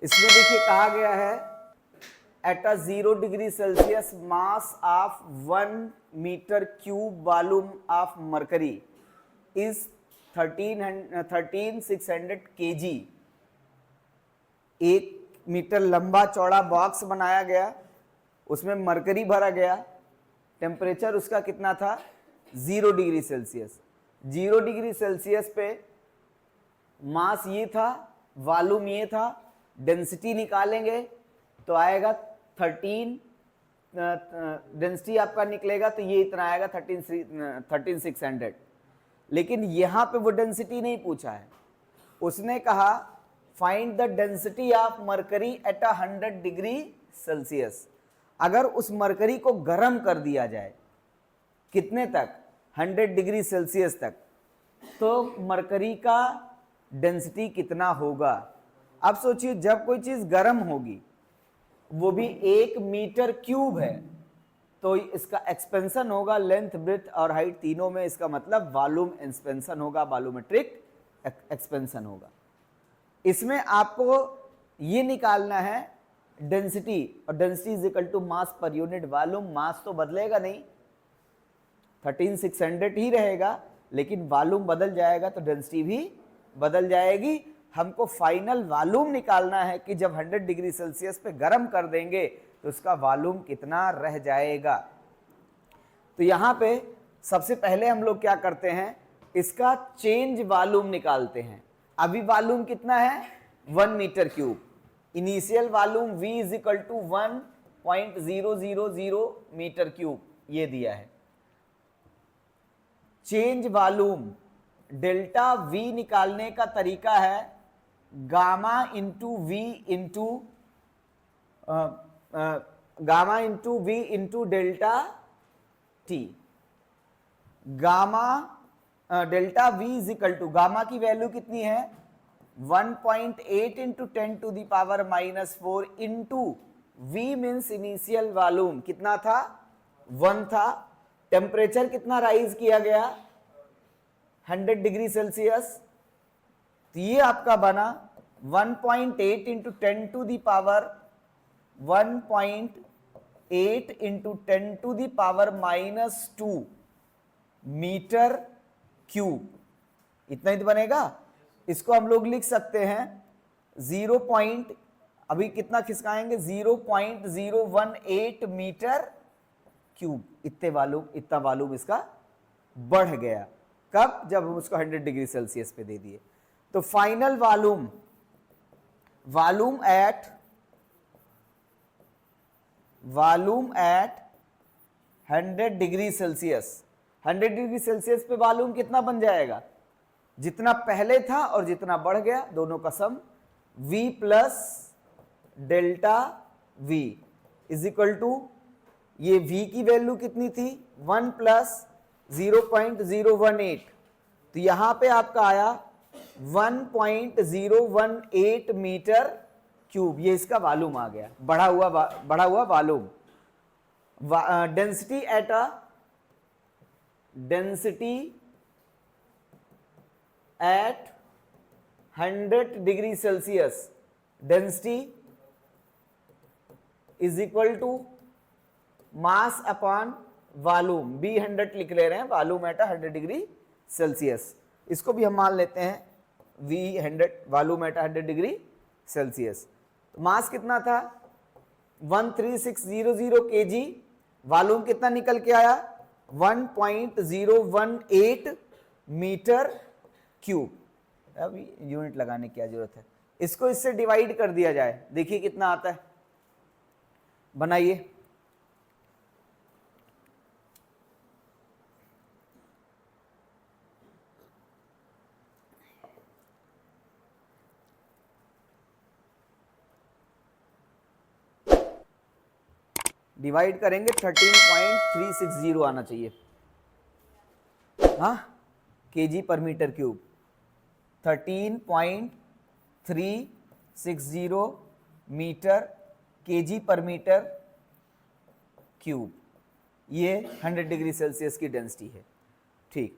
इसमें देखिए कहा गया है at a 0 degree Celsius mass of 1 metre cube volume of mercury is 13600 kg। 1 मीटर लंबा चौड़ा बॉक्स बनाया गया, उसमें मरकरी भरा गया, टेम्परेचर उसका कितना था 0 डिग्री सेल्सियस। 0 डिग्री सेल्सियस पे मास ये था, वॉल्यूम ये था, डेंसिटी निकालेंगे तो आएगा 13, डेंसिटी आपका निकलेगा तो ये इतना आएगा 13600। लेकिन यहां पे वो डेंसिटी नहीं पूछा है, उसने कहा find the density of mercury at 100 degree Celsius. अगर उस मरकरी को गर्म कर दिया जाए कितने तक, 100 डिग्री सेल्सियस तक, तो मरकरी का डेंसिटी कितना होगा। अब सोचिए जब कोई चीज गर्म होगी, वो भी 1 मीटर क्यूब है, तो इसका एक्सपेंशन होगा, लेंथ ब्रेथ और हाइट तीनों में, इसका मतलब वॉल्यूम एक्सपेंशन होगा, वॉल्यूमेट्रिक एक्सपेंशन होगा। इसमें आपको ये निकालना है डेंसिटी, और density is equal to mass per unit volume. मास तो बदलेगा नहीं, 13600 ही रहेगा, लेकिन वॉल्यूम बदल जाएगा तो डेंसिटी भी बदल जाएगी। हमको फाइनल वॉल्यूम निकालना है कि जब 100 डिग्री सेल्सियस पे गर्म कर देंगे तो उसका वॉल्यूम कितना रह जाएगा। तो यहां पे सबसे पहले हम लोग क्या करते हैं, इसका चेंज वॉल्यूम निकालते हैं। अभी वॉल्यूम कितना है 1 metre cube, initial volume V is equal to 1.000 metre cube ये दिया है। चेंज वॉल्यूम डेल्टा V निकालने का तरीका है gamma into V into delta T। Gamma delta V is equal to, gamma की वैल्यू कितनी है 1.8 into 10⁻⁻4 into V means initial volume कितना था 1 था। टेम्परेचर कितना राइज किया गया 100 डिग्री सेल्सियस, तो ये आपका बना 1.8 इंटू 1.8 इंटू 10⁻⁻2 मीटर क्यूब, इतना ही तो बनेगा। इसको हम लोग लिख सकते हैं 0. अभी कितना खिसकाएंगे 0.018 मीटर क्यूब। इतना वॉल्यूम इसका बढ़ गया। कब, जब हम उसको 100 डिग्री सेल्सियस पे दे दिए। तो final volume at 100 degree Celsius, 100 degree Celsius पे वॉल्यूम कितना बन जाएगा, जितना पहले था और जितना बढ़ गया दोनों का sum, V plus delta V is equal to, ये V की वैल्यू कितनी थी 1 प्लस 0.018, तो यहां पे आपका आया 1.018 मीटर क्यूब, ये इसका वॉल्यूम आ गया, बढ़ा हुआ volume. Density at 100 degree Celsius, density is equal to mass upon volume, B 100 लिख ले रहे हैं, वॉल्यूम एट 100 डिग्री सेल्सियस। इसको भी हम मान लेते हैं V 100, volume at 100 degree Celsius. तो मास कितना था 13600 kg, वॉल्यूम कितना निकल के आया 1.018 मीटर क्यूब। अभी यूनिट लगाने की क्या जरूरत है, इसको इससे डिवाइड कर दिया जाए, देखिए कितना आता है, बनाइए। डिवाइड करेंगे 13.360 आना चाहिए, हाँ, केजी पर मीटर क्यूब। 13.360 मीटर केजी पर मीटर क्यूब, ये 100 डिग्री सेल्सियस की डेंसिटी है। ठीक,